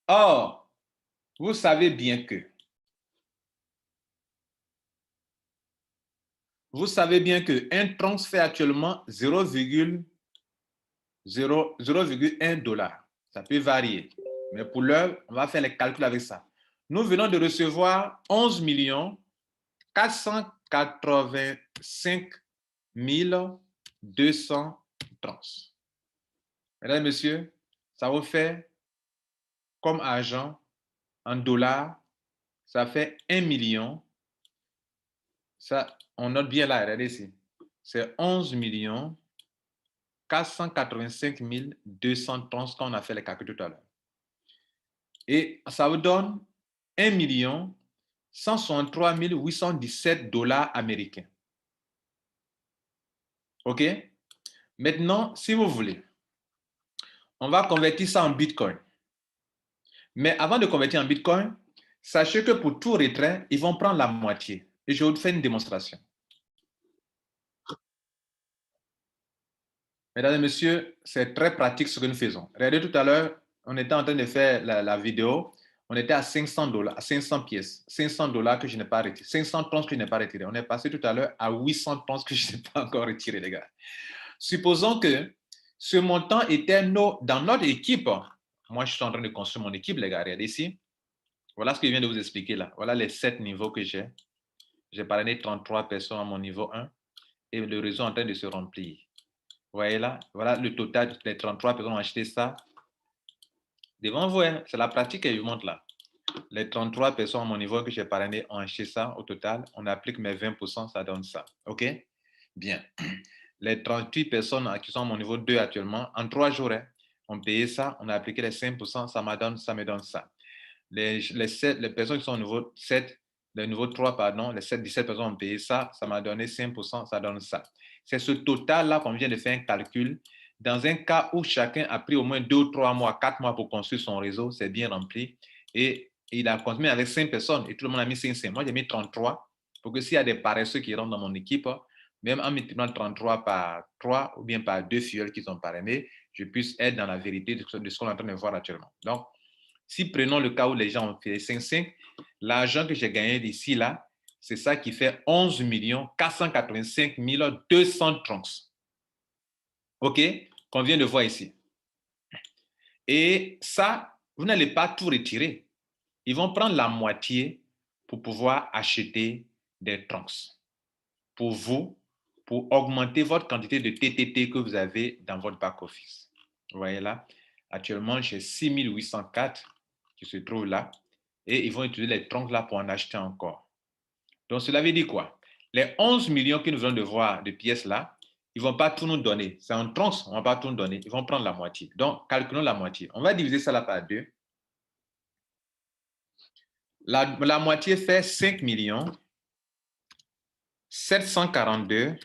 Or, vous savez bien que un tronc fait actuellement 0,1 $. Ça peut varier. Mais pour l'heure, on va faire les calculs avec ça. Nous venons de recevoir 11 485 200 troncs. Mesdames et messieurs, ça vous fait comme argent en dollars, ça fait 1 million. Ça, on note bien là, regardez ici. C'est 11 485 200 troncs quand on a fait les calculs tout à l'heure. Et ça vous donne 1 163 817 $ américains. OK? Maintenant, si vous voulez, on va convertir ça en Bitcoin. Mais avant de convertir en Bitcoin, Sachez que pour tout retrait, ils vont prendre la moitié. Et je vais vous faire une démonstration. Mesdames et messieurs, c'est très pratique ce que nous faisons. Regardez tout à l'heure, on était en train de faire la vidéo. On était à 500 dollars, à 500 pièces, 500 dollars que je n'ai pas retiré, 500 tons que je n'ai pas retiré. On est passé tout à l'heure à 800 tons que je n'ai pas encore retiré, les gars. Supposons que ce montant était dans notre équipe. Moi, je suis en train de construire mon équipe, les gars. Regardez ici. Voilà ce que je viens de vous expliquer là. Voilà les 7 niveaux que j'ai. J'ai parrainé 33 personnes à mon niveau 1 et le réseau est en train de se remplir. Vous voyez là, voilà le total des 33 personnes ont acheté ça. Devant vous, hein, c'est la pratique que je vous montre là. Les 33 personnes à mon niveau que j'ai parrainé ont acheté ça au total. On applique mes 20%, ça donne ça. OK? Bien. Les 38 personnes qui sont à mon niveau 2 actuellement, en 3 jours, hein, ont payé ça. On a appliqué les 5%, ça me donne ça. Les personnes qui sont au niveau 7, le niveau 3, pardon, les 17 personnes ont payé ça, ça m'a donné 5%, ça donne ça. C'est ce total-là qu'on vient de faire un calcul. Dans un cas où chacun a pris au moins 2 ou 3 mois, 4 mois pour construire son réseau, c'est bien rempli. Et il a continué avec 5 personnes et tout le monde a mis 5. Moi, j'ai mis 33 pour que s'il y a des paresseux qui rentrent dans mon équipe, même en multipliant 33 par 3 ou bien par 2 fioles qui sont parrainés, je puisse être dans la vérité de ce qu'on est en train de voir actuellement. Donc, si prenons le cas où les gens ont fait 5,5, l'argent que j'ai gagné d'ici là, c'est ça qui fait 11 485 200 troncs. OK? Qu'on vient de voir ici. Et ça, vous n'allez pas tout retirer. Ils vont prendre la moitié pour pouvoir acheter des troncs. Pour vous, pour augmenter votre quantité de TTT que vous avez dans votre back-office. Vous voyez là, actuellement, j'ai 6804 qui se trouvent là. Et ils vont utiliser les troncs là pour en acheter encore. Donc, cela veut dire quoi? Les 11 millions que nous venons de voir de pièces là, ils ne vont pas tout nous donner. C'est en troncs, on ne va pas tout nous donner. Ils vont prendre la moitié. Donc, calculons la moitié. On va diviser ça là par 2. La moitié fait 5 742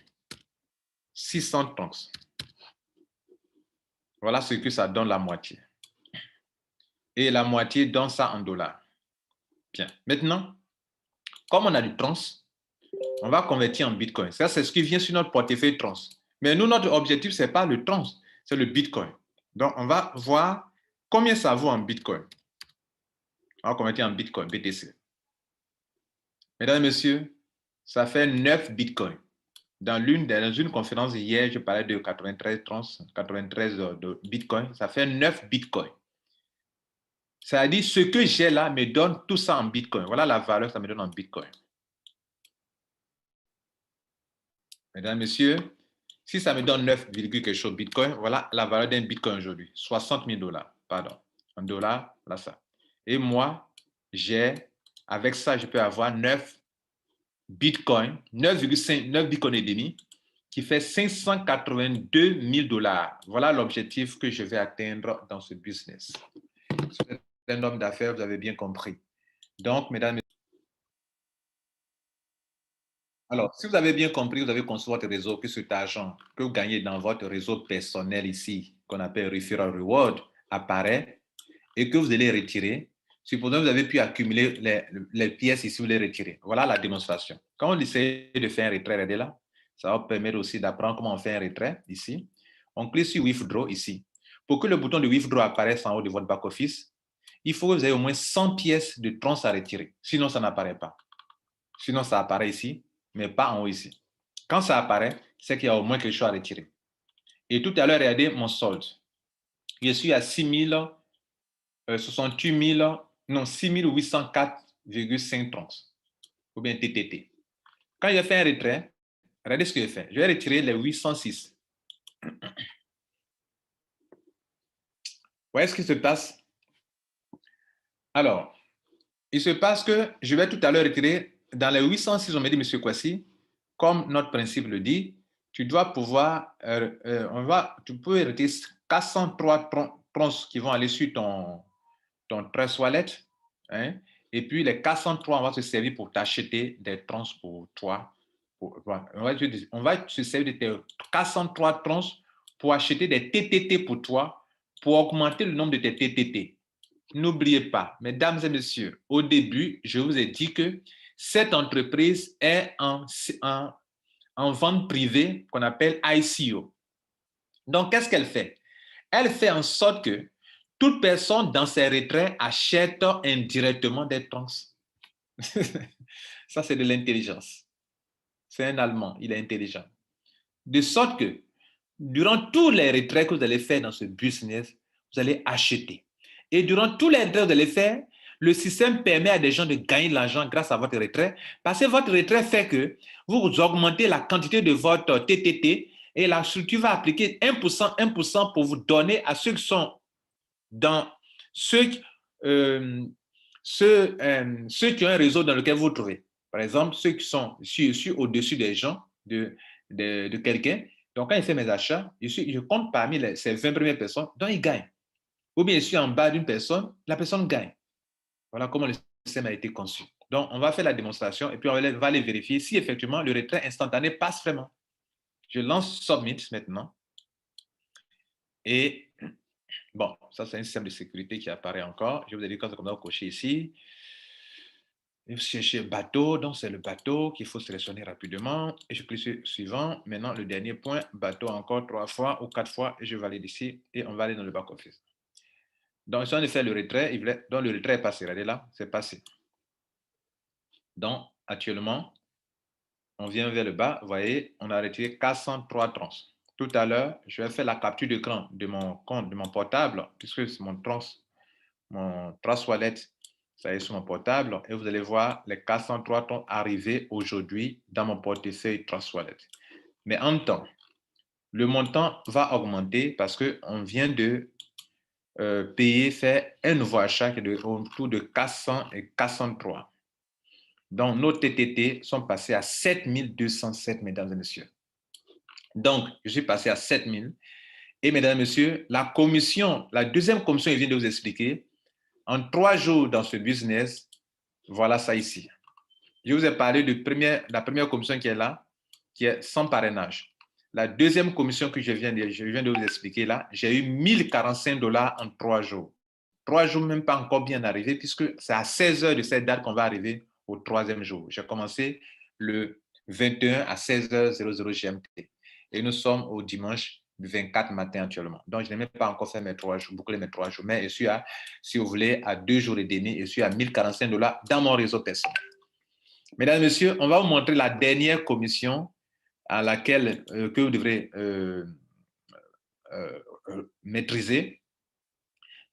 600 troncs. Voilà ce que ça donne la moitié. Et la moitié donne ça en dollars. Bien. Maintenant, comme on a du trans, on va convertir en Bitcoin. Ça, c'est ce qui vient sur notre portefeuille trans. Mais nous, notre objectif, ce n'est pas le trans, c'est le Bitcoin. Donc, on va voir combien ça vaut en Bitcoin. On va convertir en Bitcoin, BTC. Mesdames et messieurs, ça fait 9 Bitcoins. Dans une conférence hier, je parlais de 93 trans, 93 de Bitcoin. Ça fait 9 Bitcoins. C'est-à-dire, ce que j'ai là me donne tout ça en Bitcoin. Voilà la valeur que ça me donne en Bitcoin. Mesdames, Messieurs, si ça me donne 9, quelque chose Bitcoin, voilà la valeur d'un Bitcoin aujourd'hui. 60 000 $, pardon. En dollars, là ça. Et moi, avec ça, je peux avoir 9 Bitcoin, 9,5 Bitcoin et demi, qui fait 582 000 $. Voilà l'objectif que je vais atteindre dans ce business. C'est un homme d'affaires, vous avez bien compris. Donc, mesdames, alors, si vous avez bien compris, vous avez construit votre réseau, que cet argent que vous gagnez dans votre réseau personnel ici, qu'on appelle Referral Reward, apparaît et que vous allez retirer. Supposons que vous avez pu accumuler les pièces ici, vous les retirez. Voilà la démonstration. Quand on essaie de faire un retrait, regardez là, ça va permettre aussi d'apprendre comment on fait un retrait ici. On clique sur Withdraw ici. Pour que le bouton de Withdraw apparaisse en haut de votre back-office, il faut que vous ayez au moins 100 pièces de trans à retirer. Sinon, ça n'apparaît pas. Sinon, ça apparaît ici, mais pas en haut ici. Quand ça apparaît, c'est qu'il y a au moins quelque chose à retirer. Et tout à l'heure, regardez mon solde. Je suis à 68 000, non, 6804,5 trons, ou bien TTT. Quand je fais un retrait, regardez ce que je fais. Je vais retirer les 806. Vous voyez ce qui se passe? Alors, il se passe que je vais tout à l'heure retirer, dans les 806, on m'a dit, monsieur Kwasi, comme notre principe le dit, tu dois pouvoir, tu peux retirer 403 trons qui vont aller sur ton Trust Wallet, hein, et puis les 403, on va se servir pour t'acheter des trons pour toi. On va se servir de tes 403 trons pour acheter des TTT pour toi, pour augmenter le nombre de tes TTT. n'oubliez pas, mesdames et messieurs, au début, je vous ai dit que cette entreprise est en vente privée qu'on appelle ICO. Donc, qu'est-ce qu'elle fait? Elle fait en sorte que toute personne dans ses retraits achète indirectement des trans. Ça, c'est de l'intelligence. C'est un Allemand, il est intelligent. De sorte que, durant tous les retraits que vous allez faire dans ce business, vous allez acheter. Et durant tous les retraits que vous allez faire, le système permet à des gens de gagner de l'argent grâce à votre retrait, parce que votre retrait fait que vous augmentez la quantité de votre TTT et la structure va appliquer 1%, 1% pour vous donner à ceux qui sont dans ceux qui ont un réseau dans lequel vous vous trouvez. Par exemple, ceux qui sont au-dessus des gens, de quelqu'un. Donc, quand il fait mes achats, je compte parmi ces 20 premières personnes, dont il gagne. Ou bien je suis en bas d'une personne, la personne gagne. Voilà comment le système a été conçu. Donc, on va faire la démonstration et puis on va aller vérifier si effectivement le retrait instantané passe vraiment. Je lance Submit maintenant. Et bon, ça c'est un système de sécurité qui apparaît encore. Je vous ai dit quand on va cocher ici. Et chercher bateau, donc c'est le bateau qu'il faut sélectionner rapidement. Et je clique sur suivant. Maintenant, le dernier point, bateau encore 3 fois ou 4 fois. Et je valide ici et on va aller dans le back-office. Donc, si on fait le retrait, donc le retrait est passé. Regardez là, c'est passé. Donc, actuellement, on vient vers le bas. Vous voyez, on a retiré 403 trans. Tout à l'heure, je vais faire la capture d'écran de mon compte, de mon portable, puisque c'est mon Trust Wallet, ça est sur mon portable, et vous allez voir les 403 trans arriver aujourd'hui dans mon portefeuille Trust Wallet. Mais en temps, le montant va augmenter parce qu'on vient de faire un nouveau achat qui est autour de 400 et 403. Donc, nos TTT sont passés à 7207, mesdames et messieurs. Donc, je suis passé à 7000. Et mesdames et messieurs, la deuxième commission, je viens de vous expliquer, en 3 jours dans ce business, voilà ça ici. Je vous ai parlé de la première commission qui est là, qui est sans parrainage. La deuxième commission que je viens de vous expliquer là, j'ai eu 1045 $ en 3 jours. 3 jours même pas encore bien arrivé, puisque c'est à 16 heures de cette date qu'on va arriver au 3e jour. J'ai commencé le 21 à 16h00 GMT. Et nous sommes au dimanche 24 matin actuellement. Donc, je n'ai même pas encore fait mes 3 jours, boucler mes 3 jours. Mais je suis à, si vous voulez, à 2 jours et demi, je suis à 1045 $ dans mon réseau personnel. Mesdames et messieurs, on va vous montrer la dernière commission à laquelle que vous devrez maîtriser.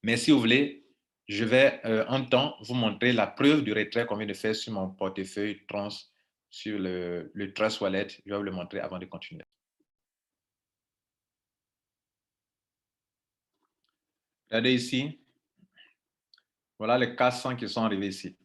Mais si vous voulez, je vais en temps vous montrer la preuve du retrait qu'on vient de faire sur mon portefeuille Trans, sur le Trust Wallet. Je vais vous le montrer avant de continuer. Regardez ici. Voilà les 400 qui sont arrivés ici.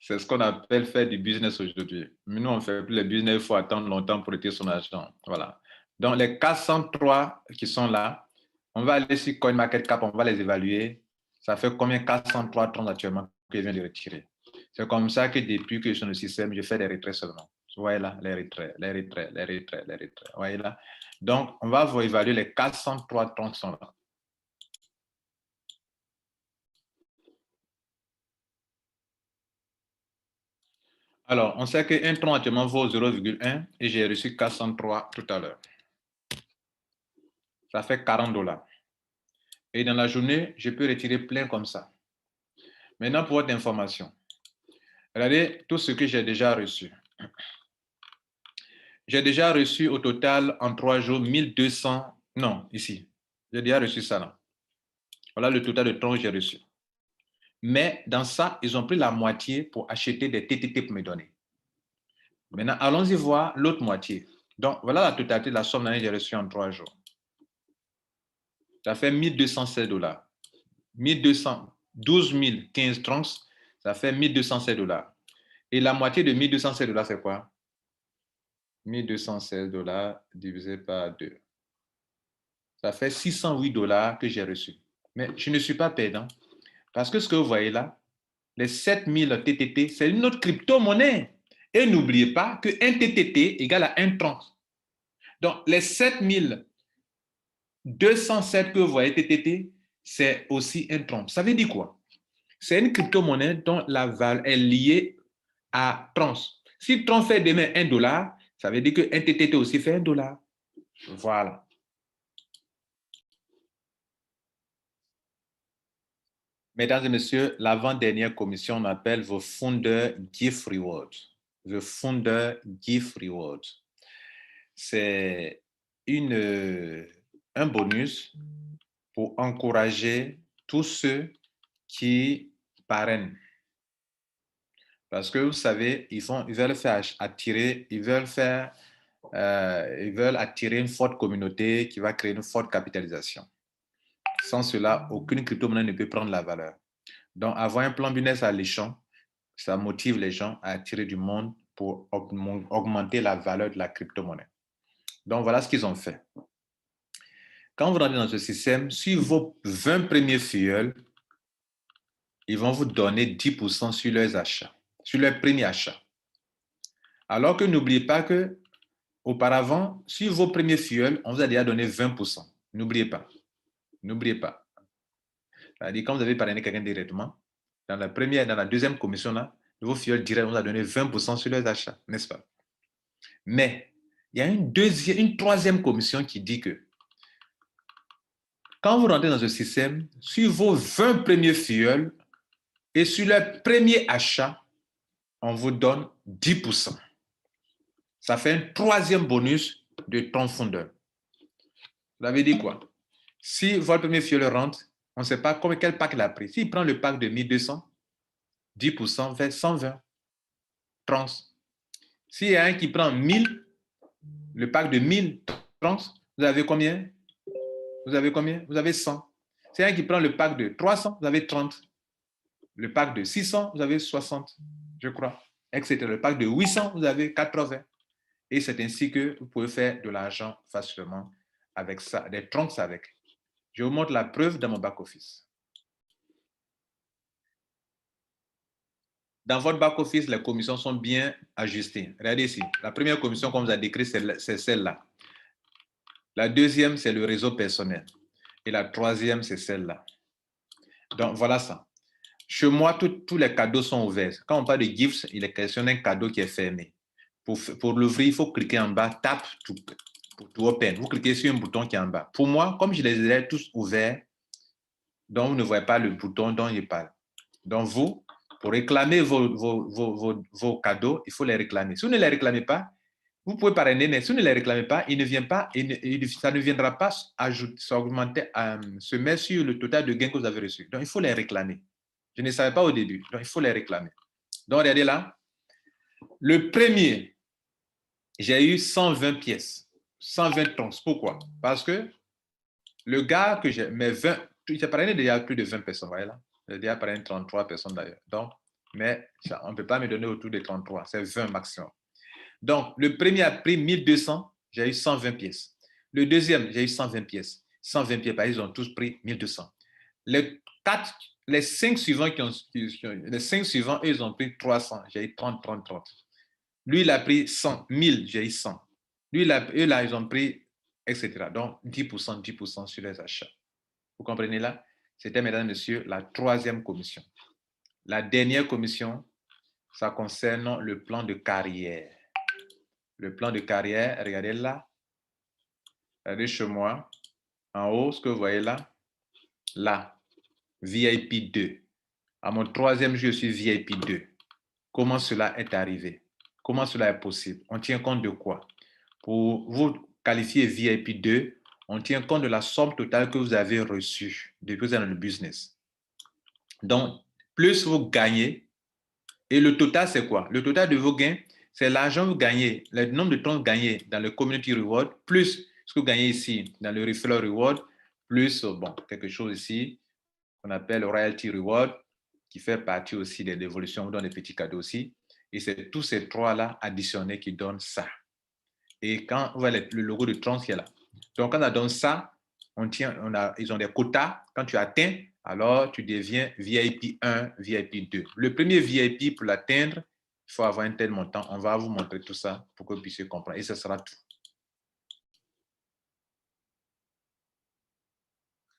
C'est ce qu'on appelle faire du business aujourd'hui. Mais nous, on ne fait plus le business, il faut attendre longtemps pour retirer son argent. Voilà. Donc, les 403 qui sont là, on va aller sur CoinMarketCap, on va les évaluer. Ça fait combien 403 trans actuellement que je viens de retirer. C'est comme ça que depuis que je suis dans le système, je fais des retraits seulement. Vous voyez là, les retraits, les retraits, les retraits, les retraits. Vous voyez là. Donc, on va vous évaluer les 403 trans qui sont là. Alors, on sait qu'un tron actuellement vaut 0,1 et j'ai reçu 403 tout à l'heure. Ça fait 40 $. Et dans la journée, je peux retirer plein comme ça. Maintenant, pour votre information, regardez tout ce que j'ai déjà reçu. J'ai déjà reçu au total en 3 jours 1200. Non, ici. J'ai déjà reçu ça là. Voilà le total de trons que j'ai reçu. Mais dans ça, ils ont pris la moitié pour acheter des TTT pour me donner. Maintenant, allons-y voir l'autre moitié. Donc, voilà la totalité de la somme que j'ai reçue en 3 jours. Ça fait 1216 $. 12 015 trans, ça fait 1216 $. Et la moitié de 1216 $, c'est quoi? 1216 $ divisé par 2. Ça fait 608 $ que j'ai reçu. Mais je ne suis pas perdant. Parce que ce que vous voyez là, les 7000 TTT, c'est une autre crypto-monnaie. Et n'oubliez pas qu'un TTT égale à 1 trans. Donc, les 7207 que vous voyez TTT, c'est aussi un Tron. Ça veut dire quoi? C'est une crypto-monnaie dont la valeur est liée à Tron. Si Tron fait demain $1, ça veut dire que NTT aussi fait $1. Voilà. Mesdames et messieurs, l'avant-dernière commission, on appelle vos founder gift rewards. The founder gift rewards. C'est un bonus pour encourager tous ceux qui parrainent. Parce que vous savez, ils veulent faire attirer, ils veulent attirer une forte communauté qui va créer une forte capitalisation. Sans cela, aucune crypto-monnaie ne peut prendre la valeur. Donc, avoir un plan business alléchant, ça motive les gens à attirer du monde pour augmenter la valeur de la crypto-monnaie. Donc, voilà ce qu'ils ont fait. Quand vous rentrez dans ce système, sur vos 20 premiers filleuls, ils vont vous donner 10% sur leurs achats, sur leurs premiers achats. Alors que n'oubliez pas que auparavant, sur vos premiers filleuls, on vous a déjà donné 20%. N'oubliez pas. N'oubliez pas. C'est-à-dire, quand vous avez parrainé quelqu'un directement, dans la deuxième commission, là, vos filleuls directs, on vous a donné 20% sur leurs achats, n'est-ce pas? Mais il y a une troisième commission qui dit que quand vous rentrez dans ce système, sur vos 20 premiers filleuls et sur leur premier achat, on vous donne 10%. Ça fait un troisième bonus de ton fondeur. Vous avez dit quoi? Si votre premier filleul rentre, on ne sait pas quel pack il a pris. S'il prend le pack de 1200, 10% fait 120 trans. S'il y a un qui prend 1000, le pack de 1000 trans, vous avez combien? Vous avez combien? Vous avez 100. S'il y a un qui prend le pack de 300, vous avez 30. Le pack de 600, vous avez 60, je crois, etc. Le pack de 800, vous avez 80. Et c'est ainsi que vous pouvez faire de l'argent facilement avec ça, des trunks avec. Je vous montre la preuve dans mon back-office. Dans votre back-office, les commissions sont bien ajustées. Regardez ici. La première commission qu'on vous a décrite, c'est celle-là. La deuxième, c'est le réseau personnel. Et la troisième, c'est celle-là. Donc, voilà ça. Chez moi, tous les cadeaux sont ouverts. Quand on parle de gifts, il est question d'un cadeau qui est fermé. Pour l'ouvrir, il faut cliquer en bas, tap to open. Vous cliquez sur un bouton qui est en bas. Pour moi, comme je les ai tous ouverts, donc vous ne voyez pas le bouton dont je parle. Donc vous, pour réclamer vos cadeaux, il faut les réclamer. Si vous ne les réclamez pas, vous pouvez parrainer, mais si vous ne les réclamez pas, il ne vient pas, ça ne viendra pas s'augmenter, se mettre sur le total de gains que vous avez reçu. Donc il faut les réclamer. Je ne savais pas au début, donc il faut les réclamer. Donc regardez là, le premier, j'ai eu 120 pièces, 120 trons. Pourquoi? Parce que le gars que j'ai, j'ai parrainé déjà plus de 20 personnes, voyez là. J'ai déjà parrainé 33 personnes d'ailleurs. Donc, mais on ne peut pas me donner autour de 33, c'est 20 maximum. Donc, le premier a pris 1200, j'ai eu 120 pièces. Le deuxième, j'ai eu 120 pièces. 120 pièces, ils ont tous pris 1200. Les 5 suivants, ils ont pris 300, j'ai eu 30, 30, 30. Lui, il a pris 100, 1000, j'ai eu 100. Lui, eux, là, ils ont pris, etc. Donc, 10%, 10% sur les achats. Vous comprenez là? C'était, mesdames et messieurs, la troisième commission. La dernière commission, ça concerne le plan de carrière. Le plan de carrière, regardez là. Regardez chez moi. En haut, ce que vous voyez là. Là, VIP 2. À mon troisième jour, je suis VIP 2. Comment cela est arrivé? Comment cela est possible? On tient compte de quoi? Pour vous qualifier VIP 2, on tient compte de la somme totale que vous avez reçue depuis que vous êtes dans le business. Donc, plus vous gagnez, et le total, c'est quoi? Le total de vos gains, c'est l'argent que vous gagnez, le nombre de temps gagnés dans le Community Reward, plus ce que vous gagnez ici dans le Referral Reward, plus bon, quelque chose ici qu'on appelle Royalty Reward, qui fait partie aussi des dévolutions, on vous donne des petits cadeaux aussi. Et c'est tous ces trois-là additionnés qui donnent ça. Et quand vous voyez le logo de Trans qui est là. Donc, quand on donne ça, ils ont des quotas. Quand tu atteins, alors tu deviens VIP 1, VIP 2. Le premier VIP, pour l'atteindre, il faut avoir un tel montant. On va vous montrer tout ça pour que vous puissiez comprendre. Et ce sera tout.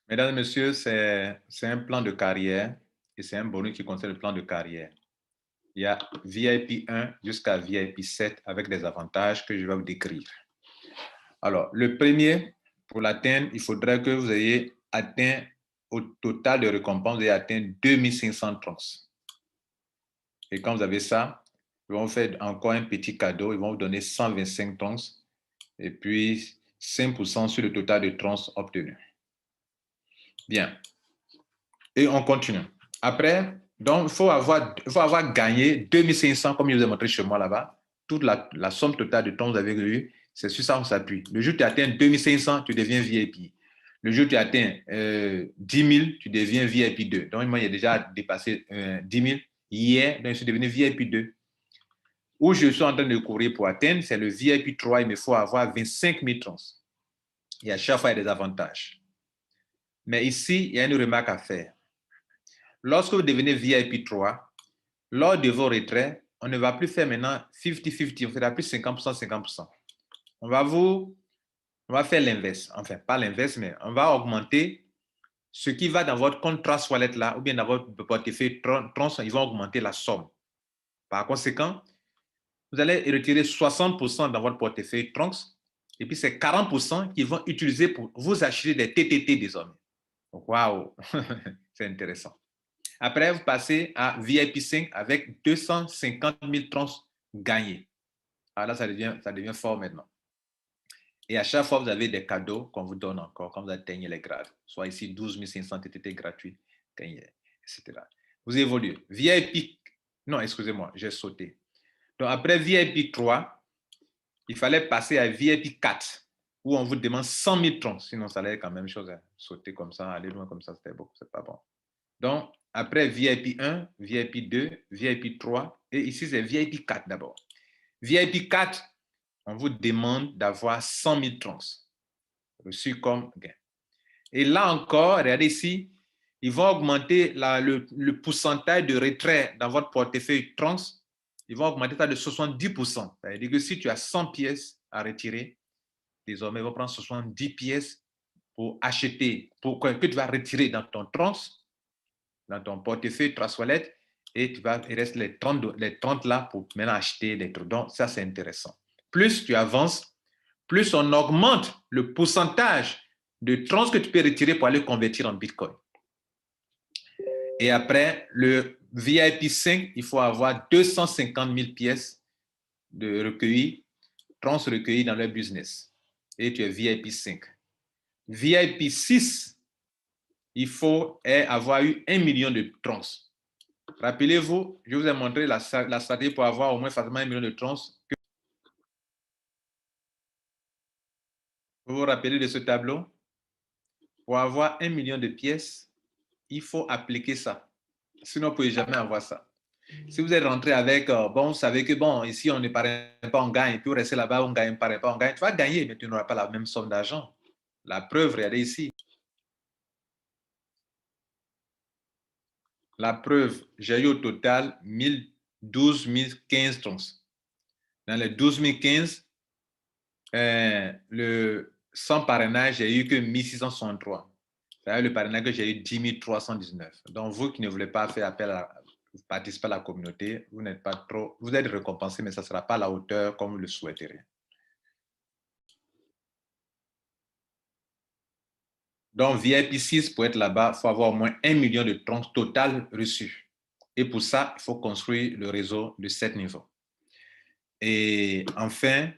Mesdames et messieurs, c'est un plan de carrière et c'est un bonus qui concerne le plan de carrière. Il y a VIP 1 jusqu'à VIP 7 avec des avantages que je vais vous décrire. Alors, le premier, pour l'atteindre, il faudrait que vous ayez atteint au total de récompenses, vous ayez atteint 2500 trans. Et quand vous avez ça, ils vont vous faire encore un petit cadeau, ils vont vous donner 125 trans et puis 5% sur le total de trans obtenus. Bien. Et on continue. Après, donc, il faut avoir gagné 2500, comme je vous ai montré chez moi là-bas. Toute la somme totale de temps que vous avez eu, c'est sur ça qu'on s'appuie. Le jour où tu atteins 2500, tu deviens VIP. Le jour où tu atteins 10 000, tu deviens VIP 2. Donc, moi, il a déjà dépassé 10 000 hier, donc je suis devenu VIP 2. Où je suis en train de courir pour atteindre, c'est le VIP 3, il me faut avoir 25 000 trans. Et à chaque fois, il y a des avantages. Mais ici, il y a une remarque à faire. Lorsque vous devenez VIP 3, lors de vos retraits, on ne va plus faire maintenant 50-50, on ne fera plus 50%, 50%. On va faire l'inverse. Enfin, pas l'inverse, mais on va augmenter ce qui va dans votre compte Trans Wallet là, ou bien dans votre portefeuille Trans, ils vont augmenter la somme. Par conséquent, vous allez retirer 60% dans votre portefeuille Trans, et puis c'est 40% qu'ils vont utiliser pour vous acheter des TTT désormais. Waouh, c'est intéressant. Après, vous passez à VIP 5 avec 250 000 trans gagnés. Alors là, ça devient fort maintenant. Et à chaque fois, vous avez des cadeaux qu'on vous donne encore quand vous atteignez les grades. Soit ici, 12 500 TTT gratuits, gagnés, etc. Vous évoluez. VIP, non, excusez-moi, j'ai sauté. Donc après VIP 3, il fallait passer à VIP 4, où on vous demande 100 000 trans. Sinon, ça allait être quand même chose. Hein. Sauter comme ça, aller loin comme ça, c'était bon, c'est pas bon. Donc, après VIP 1, VIP 2, VIP 3, et ici, c'est VIP 4 d'abord. VIP 4, on vous demande d'avoir 100 000 trans reçus comme gain. Et là encore, regardez ici, ils vont augmenter le pourcentage de retrait dans votre portefeuille trans. Ils vont augmenter ça de 70%. C'est-à-dire que si tu as 100 pièces à retirer, désormais, ils vont prendre 70 pièces pour acheter, que tu vas retirer dans ton trans, dans ton portefeuille Trans Wallet, et il reste les 30 là pour maintenant acheter les trucs. Donc, ça, c'est intéressant. Plus tu avances, plus on augmente le pourcentage de trans que tu peux retirer pour aller convertir en Bitcoin. Et après, le VIP 5, il faut avoir 250 000 pièces de recueillis, trans recueillis dans leur business. Et tu es VIP 5. VIP 6, il faut avoir eu 1 million de trans. Rappelez-vous, je vous ai montré la stratégie pour avoir au moins facilement 1 million de trans. Vous vous rappelez de ce tableau? Pour avoir 1 million de pièces, il faut appliquer ça. Sinon, vous ne pouvez jamais avoir ça. Si vous êtes rentré avec, bon, vous savez que, bon, ici, on ne paraît pas, on gagne, et puis vous restez là-bas, on ne gagne, paraît pas, on gagne, tu vas gagner, mais tu n'auras pas la même somme d'argent. La preuve, regardez ici. La preuve, j'ai eu au total 12 015 trans. Dans les 12 015, sans parrainage, j'ai eu que 1663. C'est-à-dire le parrainage que j'ai eu 10 319. Donc, vous qui ne voulez pas faire appel à participer à la communauté, vous n'êtes pas trop, vous êtes récompensé, mais ça ne sera pas à la hauteur comme vous le souhaiterez. Donc, VIP 6, pour être là-bas, il faut avoir au moins 1 million de trans total reçus. Et pour ça, il faut construire le réseau de 7 niveaux. Et enfin,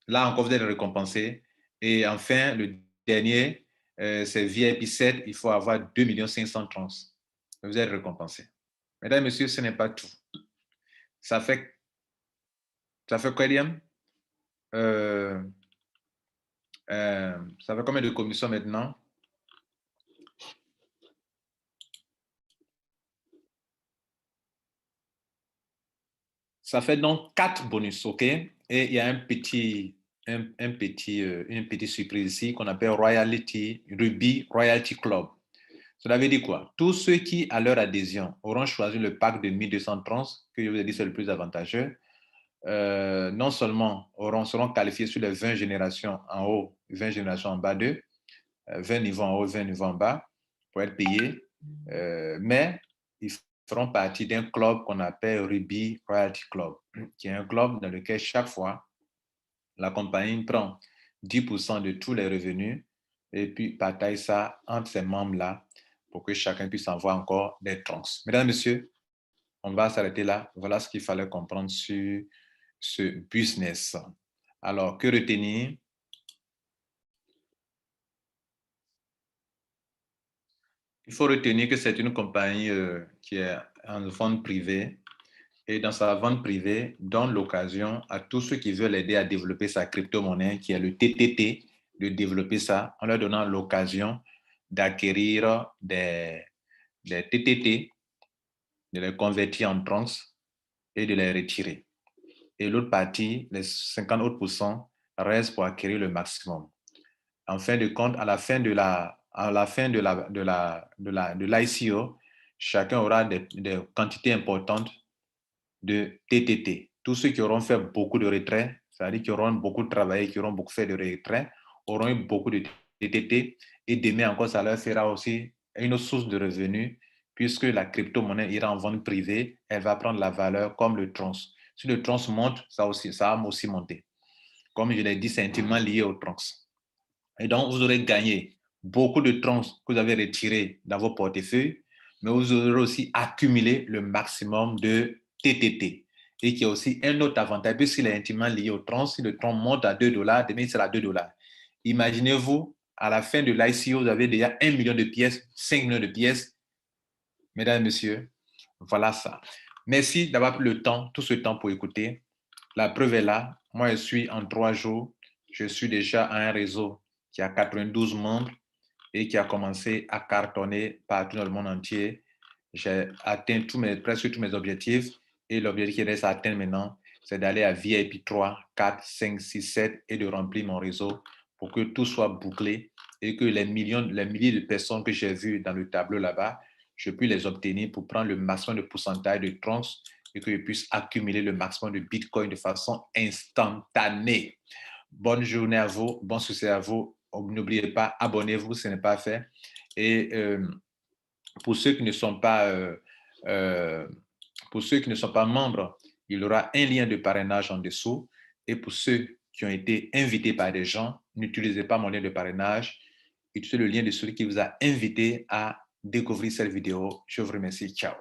là encore, vous êtes récompensé. Et enfin, le dernier, c'est VIP 7, il faut avoir 2 500 trans. Vous êtes récompensé. Mesdames et messieurs, ce n'est pas tout. Ça fait quoi, Liam? Ça fait combien de commissions maintenant? Ça fait donc 4 bonus, OK? Et il y a une petite surprise ici qu'on appelle Ruby Royalty Club. Cela veut dire quoi? Tous ceux qui, à leur adhésion, auront choisi le pack de 1200 trans, que je vous ai dit c'est le plus avantageux, non seulement seront qualifiés sur les 20 générations en haut, 20 générations en bas d'eux, 20 niveaux en haut, 20 niveaux en bas pour être payés. Mais ils feront partie d'un club qu'on appelle Ruby Royalty Club, qui est un club dans lequel chaque fois, la compagnie prend 10% de tous les revenus et puis partage ça entre ces membres-là pour que chacun puisse avoir encore des troncs. Mesdames et messieurs, on va s'arrêter là. Voilà ce qu'il fallait comprendre sur ce business. Alors, que retenir? Il faut retenir que c'est une compagnie qui est en vente privée et dans sa vente privée, donne l'occasion à tous ceux qui veulent aider à développer sa crypto-monnaie, qui est le TTT, de développer ça, en leur donnant l'occasion d'acquérir des TTT, de les convertir en trans et de les retirer. Et l'autre partie, les 50 autres pourcents, reste pour acquérir le maximum. En fin de compte, à la fin de l'ICO, chacun aura des quantités importantes de TTT. Tous ceux qui auront fait beaucoup de retraits, c'est-à-dire qui auront beaucoup travaillé, qui auront beaucoup fait de retraits, auront eu beaucoup de TTT et demain encore, ça leur fera aussi une source de revenus puisque la crypto-monnaie ira en vente privée, elle va prendre la valeur comme le trans. Si le trans monte, ça va aussi monter. Comme je l'ai dit, c'est intimement lié au trans. Et donc, vous aurez gagné beaucoup de trans que vous avez retirés dans vos portefeuilles, mais vous aurez aussi accumulé le maximum de TTT. Et qui a aussi un autre avantage, puisqu'il est intimement lié au trans. Si le trans monte à 2 $, demain, il sera à 2 $. Imaginez-vous, à la fin de l'ICO, vous avez déjà 1 million de pièces, 5 millions de pièces. Mesdames et messieurs, voilà ça. Merci d'avoir pris le temps, tout ce temps pour écouter. La preuve est là. Moi, je suis en 3 jours. Je suis déjà à un réseau qui a 92 membres et qui a commencé à cartonner partout dans le monde entier. J'ai atteint presque tous mes objectifs et l'objectif qui reste à atteindre maintenant, c'est d'aller à VIP 3, 4, 5, 6, 7 et de remplir mon réseau pour que tout soit bouclé et que les milliers de personnes que j'ai vues dans le tableau là-bas, je puisse les obtenir pour prendre le maximum de pourcentage de trans et que je puisse accumuler le maximum de Bitcoin de façon instantanée. Bonne journée à vous, bon succès à vous. N'oubliez pas, abonnez-vous, ce n'est pas fait. Et pour ceux qui ne sont pas, pour ceux qui ne sont pas membres, il y aura un lien de parrainage en dessous. Et pour ceux qui ont été invités par des gens, n'utilisez pas mon lien de parrainage. Utilisez le lien de celui qui vous a invité à découvrir cette vidéo. Je vous remercie. Ciao.